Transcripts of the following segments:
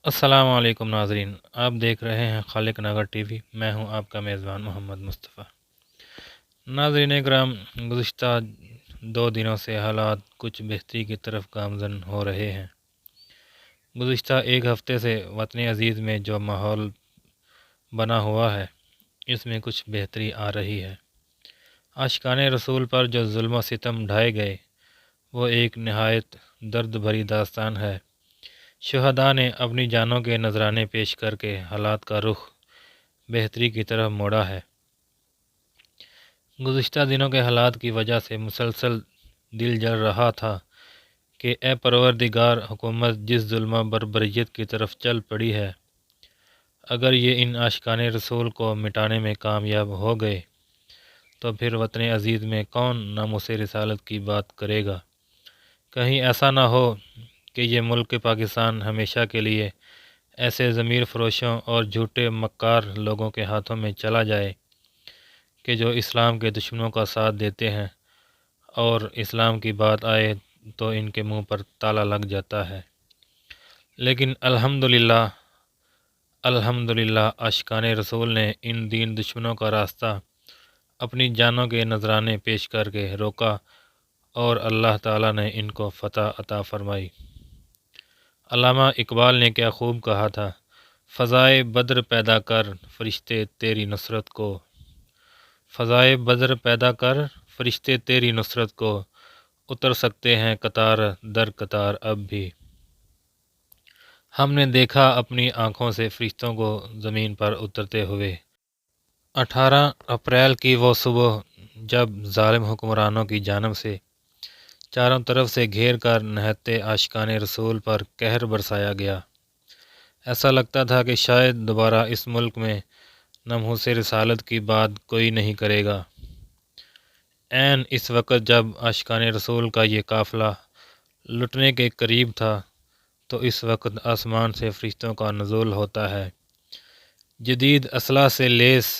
السلام علیکم ناظرین، آپ دیکھ رہے ہیں خالق نگر ٹی وی۔ میں ہوں آپ کا میزبان محمد مصطفیٰ۔ ناظرین اکرام، گزشتہ 2 دنوں سے حالات کچھ بہتری کی طرف گامزن ہو رہے ہیں۔ گزشتہ ایک ہفتے سے وطن عزیز میں جو ماحول بنا ہوا ہے اس میں کچھ بہتری آ رہی ہے۔ عاشقان رسول پر جو ظلم و ستم ڈھائے گئے وہ ایک نہایت درد بھری داستان ہے۔ شہداء نے اپنی جانوں کے نذرانے پیش کر کے حالات کا رخ بہتری کی طرف موڑا ہے۔ گزشتہ دنوں کے حالات کی وجہ سے مسلسل دل جل رہا تھا کہ اے پروردگار، حکومت جس ظلم و بربریت کی طرف چل پڑی ہے، اگر یہ ان عاشقان رسول کو مٹانے میں کامیاب ہو گئے تو پھر وطن عزیز میں کون ناموس رسالت کی بات کرے گا؟ کہیں ایسا نہ ہو کہ یہ ملک پاکستان ہمیشہ کے لیے ایسے ضمیر فروشوں اور جھوٹے مکار لوگوں کے ہاتھوں میں چلا جائے کہ جو اسلام کے دشمنوں کا ساتھ دیتے ہیں اور اسلام کی بات آئے تو ان کے منہ پر تالا لگ جاتا ہے۔ لیکن الحمدللہ عاشقان رسول نے ان دین دشمنوں کا راستہ اپنی جانوں کے نذرانے پیش کر کے روکا اور اللہ تعالیٰ نے ان کو فتح عطا فرمائی۔ علامہ اقبال نے کیا خوب کہا تھا، فضائے بدر پیدا کر فرشتے تیری نصرت کو، فضائے بدر پیدا کر فرشتے تیری نصرت کو، اتر سکتے ہیں قطار در قطار اب بھی۔ ہم نے دیکھا اپنی آنکھوں سے فرشتوں کو زمین پر اترتے ہوئے۔ 18 اپریل کی وہ صبح جب ظالم حکمرانوں کی جانب سے چاروں طرف سے گھیر کر نہتے عاشقان رسول پر قہر برسایا گیا، ایسا لگتا تھا کہ شاید دوبارہ اس ملک میں ناموس رسالت کی بات کوئی نہیں کرے گا۔ عین اس وقت جب عاشقان رسول کا یہ قافلہ لٹنے کے قریب تھا تو اس وقت آسمان سے فرشتوں کا نزول ہوتا ہے۔ جدید اسلحہ سے لیس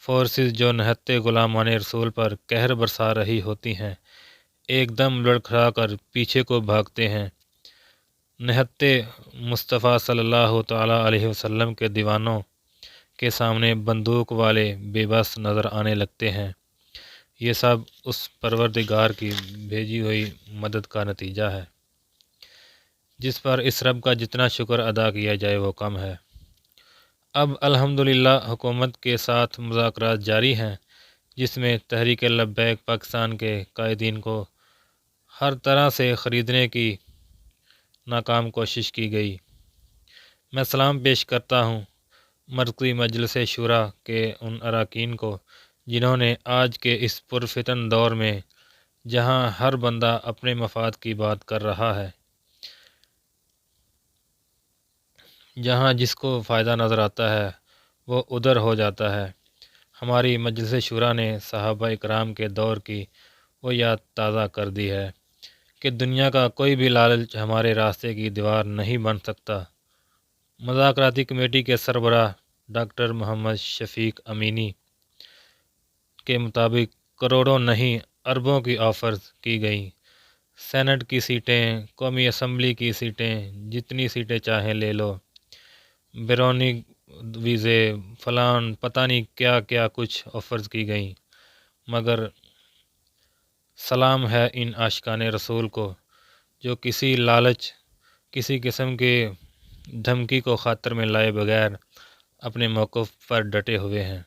فورسز جو نہتے غلامان رسول پر قہر برسا رہی ہوتی ہیں ایک دم لڑکھڑا کر پیچھے کو بھاگتے ہیں۔ نہتے مصطفیٰ صلی اللہ تعالیٰ علیہ وسلم کے دیوانوں کے سامنے بندوق والے بے بس نظر آنے لگتے ہیں۔ یہ سب اس پروردگار کی بھیجی ہوئی مدد کا نتیجہ ہے جس پر اس رب کا جتنا شکر ادا کیا جائے وہ کم ہے۔ اب الحمدللہ حکومت کے ساتھ مذاکرات جاری ہیں جس میں تحریک لبیک پاکستان کے قائدین کو ہر طرح سے خریدنے کی ناکام کوشش کی گئی۔ میں سلام پیش کرتا ہوں مرکزی مجلس شورا کے ان اراکین کو جنہوں نے آج کے اس پرفتن دور میں جہاں ہر بندہ اپنے مفاد کی بات کر رہا ہے، جہاں جس کو فائدہ نظر آتا ہے وہ ادھر ہو جاتا ہے، ہماری مجلس شورا نے صحابہ اکرام کے دور کی وہ یاد تازہ کر دی ہے کہ دنیا کا کوئی بھی لالچ ہمارے راستے کی دیوار نہیں بن سکتا۔ مذاکراتی کمیٹی کے سربراہ ڈاکٹر محمد شفیق امینی کے مطابق کروڑوں نہیں اربوں کی آفرز کی گئیں۔ سینٹ کی سیٹیں، قومی اسمبلی کی سیٹیں، جتنی سیٹیں چاہیں لے لو، بیرونی ویزے فلان پتہ نہیں کیا کیا کچھ آفرز کی گئیں، مگر سلام ہے ان عاشقان رسول کو جو کسی لالچ، کسی قسم کے دھمکی کو خاطر میں لائے بغیر اپنے موقف پر ڈٹے ہوئے ہیں۔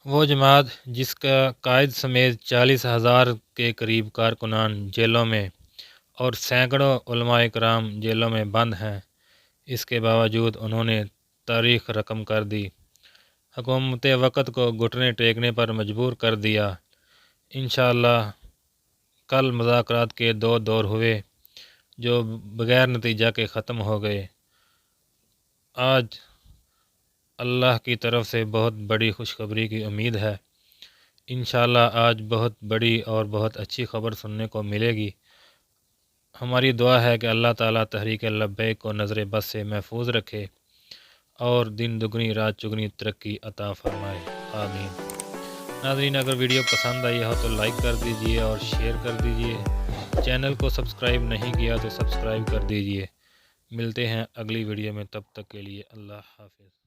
وہ جماعت جس کا قائد سمیت 40,000 کے قریب کارکنان جیلوں میں اور سینکڑوں علماء کرام جیلوں میں بند ہیں، اس کے باوجود انہوں نے تاریخ رقم کر دی، حکومت وقت کو گھٹنے ٹیکنے پر مجبور کر دیا۔ انشاءاللہ کل مذاکرات کے 2 دور ہوئے جو بغیر نتیجہ کے ختم ہو گئے۔ آج اللہ کی طرف سے بہت بڑی خوشخبری کی امید ہے۔ انشاءاللہ آج بہت بڑی اور بہت اچھی خبر سننے کو ملے گی۔ ہماری دعا ہے کہ اللہ تعالیٰ تحریک لبیک کو نظر بد سے محفوظ رکھے اور دن دگنی رات چگنی ترقی عطا فرمائے، آمین۔ ناظرین اگر ویڈیو پسند آئی ہو تو لائک کر دیجئے اور شیئر کر دیجئے، چینل کو سبسکرائب نہیں کیا تو سبسکرائب کر دیجئے۔ ملتے ہیں اگلی ویڈیو میں، تب تک کے لیے اللہ حافظ۔